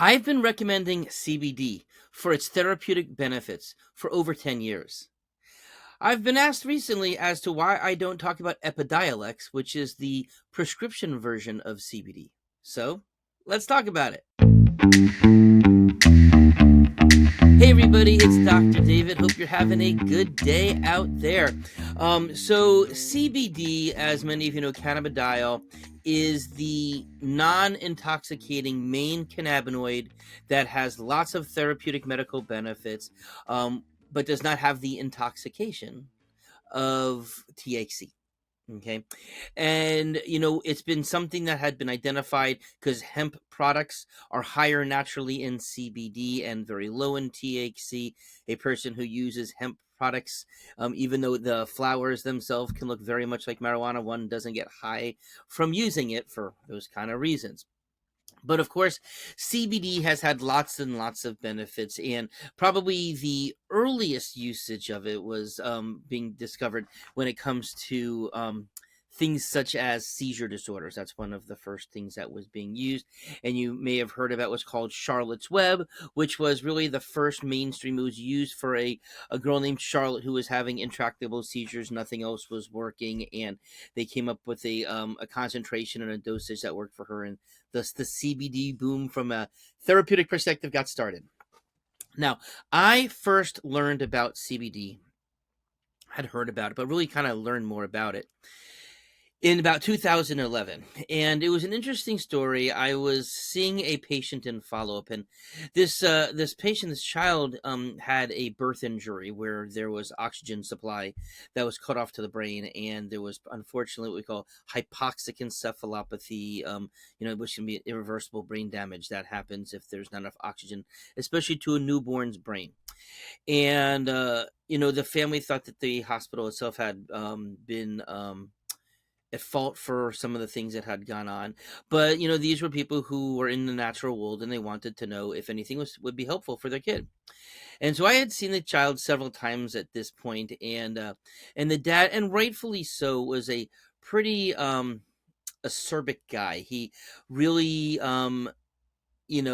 I've been recommending CBD for its therapeutic benefits for over 10 years. I've been asked recently as to why I don't talk about Epidiolex, which is the prescription version of CBD. So, let's talk about it. Hey everybody, it's Dr. David. Hope you're having a good day out there. So CBD, as many of you know, cannabidiol, is the non-intoxicating main cannabinoid that has lots of therapeutic medical benefits, but does not have the intoxication of THC. Okay. And, it's been something that had been identified because hemp products are higher naturally in CBD and very low in THC. A person who uses hemp products, even though the flowers themselves can look very much like marijuana, one doesn't get high from using it for those kind of reasons. But of course, CBD has had lots and lots of benefits, and probably the earliest usage of it was being discovered when it comes to things such as seizure disorders. That's one of the first things that was being used. And you may have heard about what's called Charlotte's Web, which was really the first mainstream. It was used for a girl named Charlotte who was having intractable seizures. Nothing else was working, and they came up with a concentration and a dosage that worked for her. And thus the CBD boom from a therapeutic perspective got started. Now, I first learned about CBD, had heard about it, but really kind of learned more about it in about 2011. And it was an interesting story. I was seeing a patient in follow-up, and this patient, this child, had a birth injury where there was oxygen supply that was cut off to the brain, and there was unfortunately what we call hypoxic encephalopathy, which can be irreversible brain damage that happens if there's not enough oxygen, especially to a newborn's brain. And the family thought that the hospital itself had been at fault for some of the things that had gone on. But these were people who were in the natural world, and they wanted to know if anything would be helpful for their kid. And so I had seen the child several times at this point, and the dad, and rightfully so, was a pretty acerbic guy. He really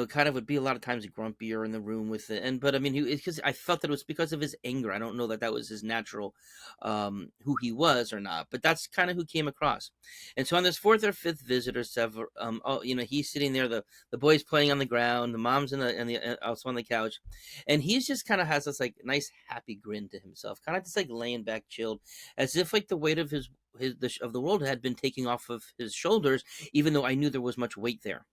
kind of would be a lot of times grumpier in the room with it. But I mean, because I felt that it was because of his anger. I don't know that that was his natural, who he was or not, but that's kind of who came across. And so on this fourth or fifth visit or several, he's sitting there, the boy's playing on the ground, the mom's also on the couch, and he's just kind of has this like nice happy grin to himself, kind of just like laying back, chilled, as if like the weight of of the world had been taking off of his shoulders, even though I knew there was much weight there.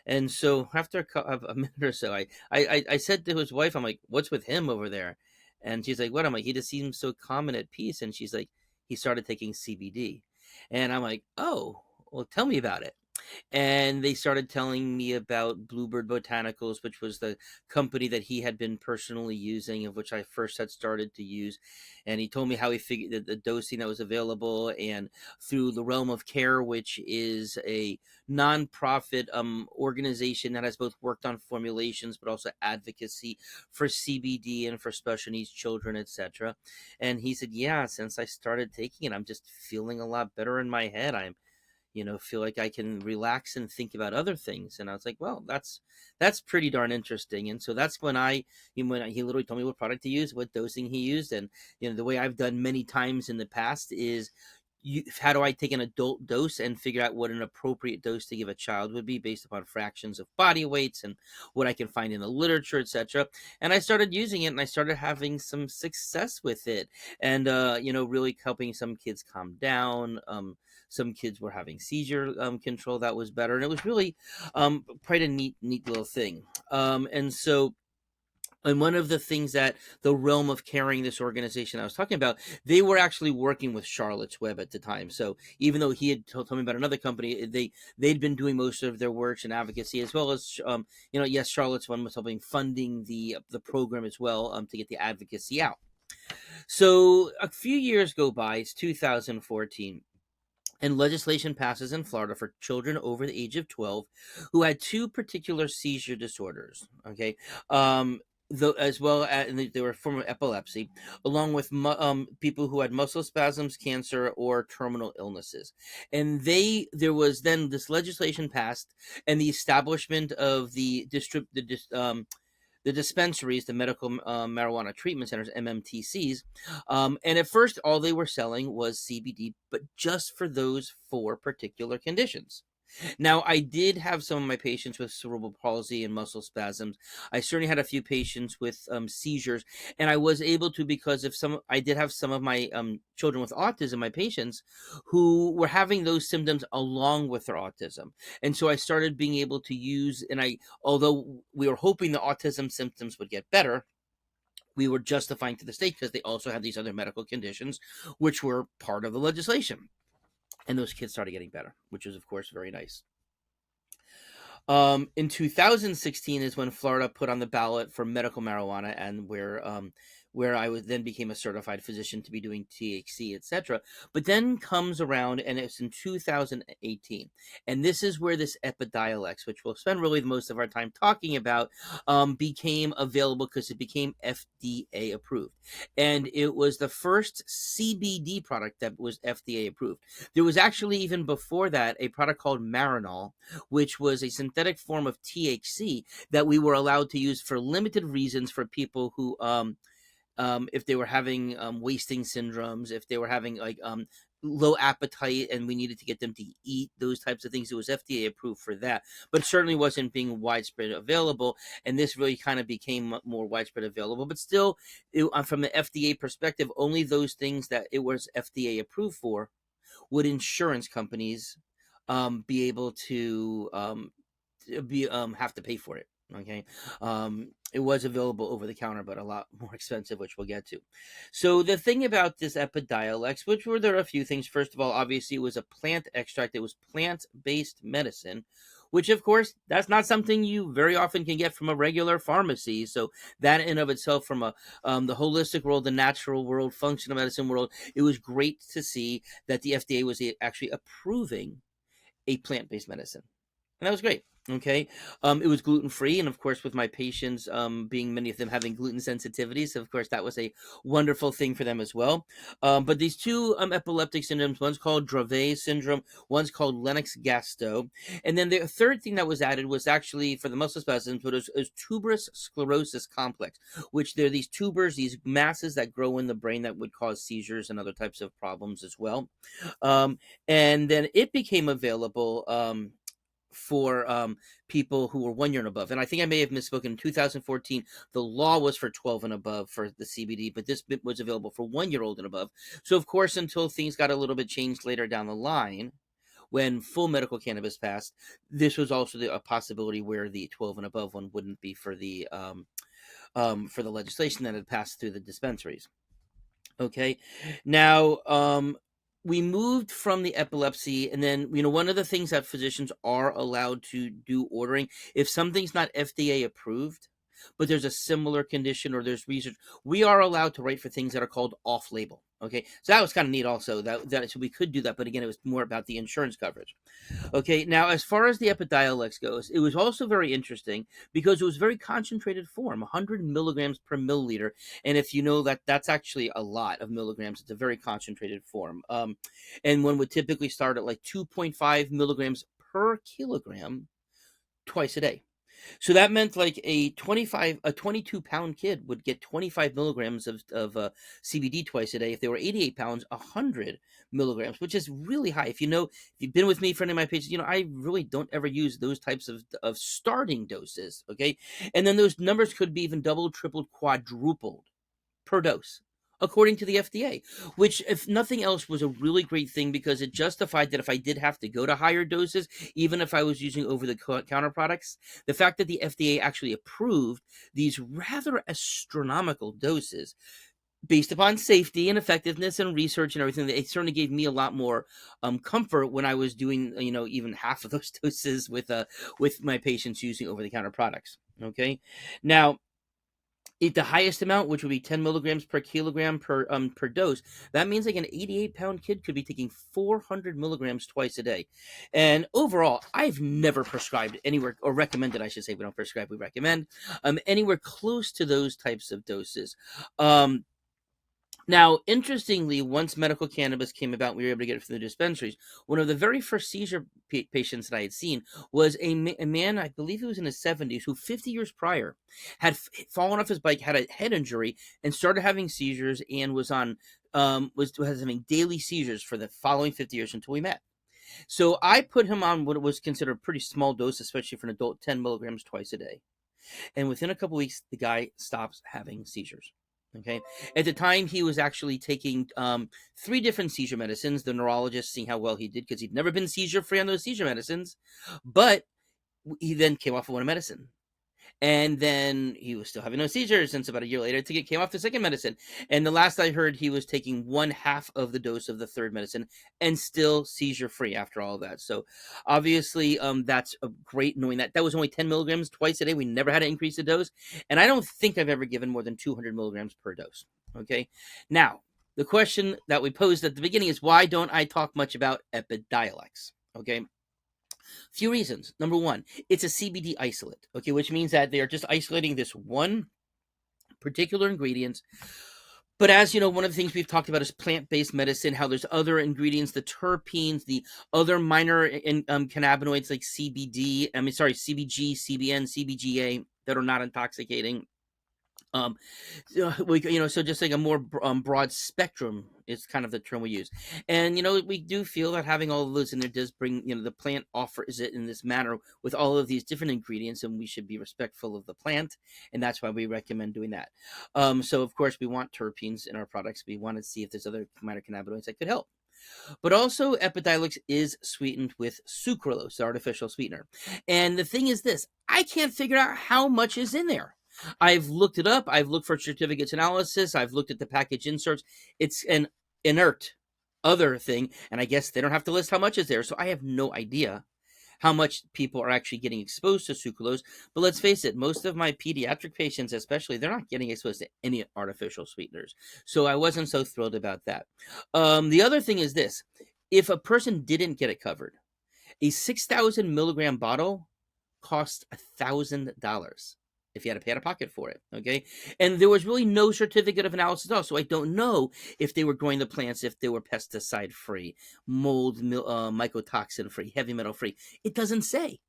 And so after a minute or so, I said to his wife, I'm like, "What's with him over there?" And she's like, "What?" I'm like, "He just seems so calm and at peace." And she's like, "He started taking CBD." And I'm like, "Oh, well, tell me about it." And they started telling me about Bluebird Botanicals, which was the company that he had been personally using, of which I first had started to use. And he told me how he figured the dosing that was available, and through the Realm of Care, which is a nonprofit organization that has both worked on formulations but also advocacy for CBD and for special needs children, etc. And he said, "Yeah, since I started taking it, I'm just feeling a lot better in my head. I'm feel like I can relax and think about other things." And I was like, "Well, that's pretty darn interesting." And so that's when he literally told me what product to use, what dosing he used. And the way I've done many times in the past is, how do I take an adult dose and figure out what an appropriate dose to give a child would be based upon fractions of body weights and what I can find in the literature, etc. And I started using it, and I started having some success with it, and really helping some kids calm down. Some kids were having seizure control that was better, and it was really quite a neat little thing. And one of the things that the Realm of Caring, this organization I was talking about, they were actually working with Charlotte's Web at the time. So even though he had told me about another company, they'd been doing most of their work and advocacy, as well as yes, Charlotte's one was helping funding the program as well, to get the advocacy out. So a few years go by. It's 2014. And legislation passes in Florida for children over the age of 12 who had two particular seizure disorders. Okay. though, as well as, and they were a form of epilepsy, along with people who had muscle spasms, cancer, or terminal illnesses. And there was then this legislation passed, and the establishment of the dispensaries, the medical marijuana treatment centers, MMTCs. And at first, all they were selling was CBD, but just for those four particular conditions. Now, I did have some of my patients with cerebral palsy and muscle spasms. I certainly had a few patients with seizures, and I was able to, because of some, I did have some of my children with autism, my patients, who were having those symptoms along with their autism. And so I started being able to use, although we were hoping the autism symptoms would get better, we were justifying to the state because they also had these other medical conditions, which were part of the legislation. And those kids started getting better, which was, of course, very nice. In 2016 is when Florida put on the ballot for medical marijuana, and where I was then became a certified physician to be doing THC, etc. But then comes around, and it's in 2018, and this is where this Epidiolex, which we'll spend really most of our time talking about, became available because it became FDA approved, and it was the first CBD product that was FDA approved. There was actually, even before that, a product called Marinol, which was a synthetic form of THC that we were allowed to use for limited reasons for people who, if they were having wasting syndromes, if they were having low appetite and we needed to get them to eat those types of things. It was FDA approved for that, but certainly wasn't being widespread available. And this really kind of became more widespread available. But still, from the FDA perspective, only those things that it was FDA approved for would insurance companies be able to have to pay for it. Okay, it was available over the counter, but a lot more expensive, which we'll get to. So the thing about this Epidiolex, which were there are a few things. First of all, obviously, it was a plant extract. It was plant-based medicine, which, of course, that's not something you very often can get from a regular pharmacy. So that in of itself, from the holistic world, the natural world, functional medicine world, it was great to see that the FDA was actually approving a plant-based medicine, and that was great. Okay, it was gluten free, and of course, with my patients, being many of them having gluten sensitivities, of course, that was a wonderful thing for them as well. But these two epileptic syndromes, one's called Dravet syndrome, one's called Lennox-Gastaut, and then the third thing that was added was actually for the muscle spasms, but it was tuberous sclerosis complex, which they're these tubers, these masses that grow in the brain that would cause seizures and other types of problems as well. Um, and then it became available. For people who were 1 year and above. And I think I may have misspoken. In 2014, the law was for 12 and above for the CBD, but this bit was available for 1 year old and above. So, of course, until things got a little bit changed later down the line, when full medical cannabis passed, this was also a possibility where the 12 and above one wouldn't be for the legislation that had passed through the dispensaries. Okay. Now, we moved from the epilepsy, and then, one of the things that physicians are allowed to do ordering, if something's not FDA approved, but there's a similar condition or there's research, we are allowed to write for things that are called off label. Okay. So that was kind of neat also so we could do that. But again, it was more about the insurance coverage. Okay, now as far as the Epidiolex goes, it was also very interesting because it was very concentrated form, 100 milligrams per milliliter, and if you know that that's actually a lot of milligrams, it's a very concentrated form. And one would typically start at like 2.5 milligrams per kilogram twice a day. So that meant like a 22-pound kid would get 25 milligrams of CBD twice a day. If they were 88 pounds, 100 milligrams, which is really high. If you've been with me for any of my patients, I really don't ever use those types of starting doses. Okay. And then those numbers could be even doubled, tripled, quadrupled per dose, according to the FDA, which, if nothing else, was a really great thing because it justified that if I did have to go to higher doses, even if I was using over the counter products, the fact that the FDA actually approved these rather astronomical doses based upon safety and effectiveness and research and everything, it certainly gave me a lot more comfort when I was doing, even half of those doses with my patients using over the counter products. Okay. Now, If the highest amount, which would be 10 milligrams per kilogram per dose, that means like an 88-pound kid could be taking 400 milligrams twice a day. And overall, I've never prescribed anywhere, or recommended, I should say, we don't prescribe, we recommend, anywhere close to those types of doses. Now, interestingly, once medical cannabis came about, we were able to get it from the dispensaries. One of the very first seizure patients that I had seen was a man, I believe he was in his 70s, who 50 years prior had fallen off his bike, had a head injury, and started having seizures, and was having daily seizures for the following 50 years until we met. So I put him on what was considered a pretty small dose, especially for an adult, 10 milligrams twice a day. And within a couple weeks, the guy stops having seizures. Okay. At the time, he was actually taking 3 different seizure medicines. The neurologist seeing how well he did, because he'd never been seizure free on those seizure medicines. But he then came off of one medicine. And then he was still having no seizures. Since about a year later, came off the second medicine. And the last I heard, he was taking 1/2 of the dose of the third medicine and still seizure free after all of that. So obviously, that's a great knowing that. That was only 10 milligrams twice a day. We never had to increase the dose. And I don't think I've ever given more than 200 milligrams per dose. Okay. Now, the question that we posed at the beginning is, why don't I talk much about Epidiolex? Okay. Few reasons. Number one, it's a CBD isolate, okay, which means that they are just isolating this one particular ingredient. But as you know, one of the things we've talked about is plant-based medicine, how there's other ingredients, the terpenes, the other minor cannabinoids like CBG, CBN, CBGA, that are not intoxicating. So just like a more broad spectrum is kind of the term we use. And, we do feel that having all of those in there does bring, the plant offers it in this manner with all of these different ingredients, and we should be respectful of the plant. And that's why we recommend doing that. So of course we want terpenes in our products. We want to see if there's other minor cannabinoids that could help. But also, Epidiolex is sweetened with sucralose, the artificial sweetener. And the thing is this, I can't figure out how much is in there. I've looked it up. I've looked for certificates analysis. I've looked at the package inserts. It's an inert other thing, and I guess they don't have to list how much is there. So I have no idea how much people are actually getting exposed to sucralose. But let's face it, most of my pediatric patients especially, they're not getting exposed to any artificial sweeteners. So I wasn't so thrilled about that. The other thing is this. If a person didn't get it covered, a 6,000 milligram bottle costs $1,000 if you had to pay out of pocket for it, okay? And there was really no certificate of analysis at all, so I don't know if they were growing the plants, if they were pesticide-free, mold, mycotoxin-free, heavy metal-free. It doesn't say.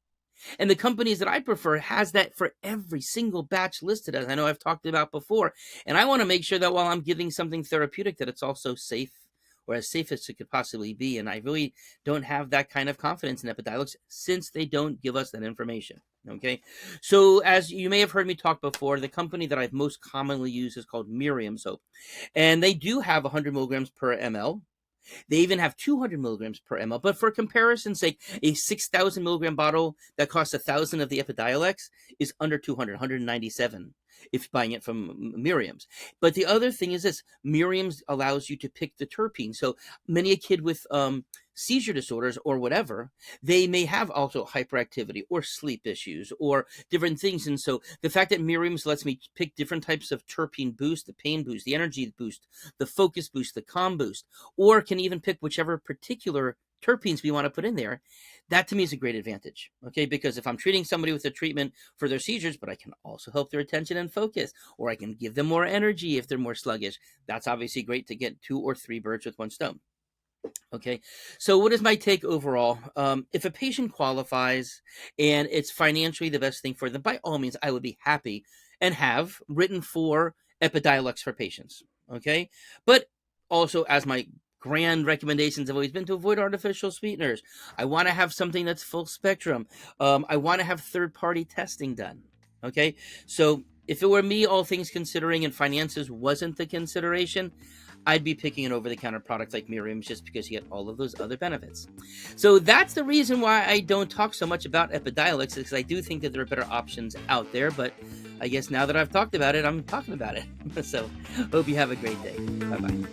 And the companies that I prefer has that for every single batch listed, as I know I've talked about before. And I want to make sure that while I'm giving something therapeutic, that it's also safe, or as safe as it could possibly be. And I really don't have that kind of confidence in Epidiolex since they don't give us that information. Okay, so as you may have heard me talk before, the company that I've most commonly used is called Miriam soap, and they do have 100 milligrams per ml. They even have 200 milligrams per ml. But for comparison's sake, a 6,000 milligram bottle that costs 1,000 of the Epidiolex is under 200, 197 if buying it from Miriam's. But the other thing is this, Miriam's allows you to pick the terpene. So many a kid with seizure disorders or whatever, they may have also hyperactivity or sleep issues or different things. And so the fact that Miriam's lets me pick different types of terpene boost, the pain boost, the energy boost, the focus boost, the calm boost, or can even pick whichever particular terpenes we want to put in there, that to me is a great advantage, okay? Because if I'm treating somebody with a treatment for their seizures, but I can also help their attention and focus, or I can give them more energy if they're more sluggish, that's obviously great to get 2 or 3 birds with one stone. Okay, so what is my take overall? If a patient qualifies and it's financially the best thing for them, by all means, I would be happy and have written for Epidiolex for patients, okay? But also, as my grand recommendations have always been, to avoid artificial sweeteners. I want to have something that's full spectrum. I want to have third-party testing done, okay? So if it were me, all things considering, and finances wasn't the consideration, I'd be picking an over-the-counter product like Miriam's just because you get all of those other benefits. So that's the reason why I don't talk so much about Epidiolex, because I do think that there are better options out there, but I guess now that I've talked about it, I'm talking about it. So hope you have a great day. Bye-bye.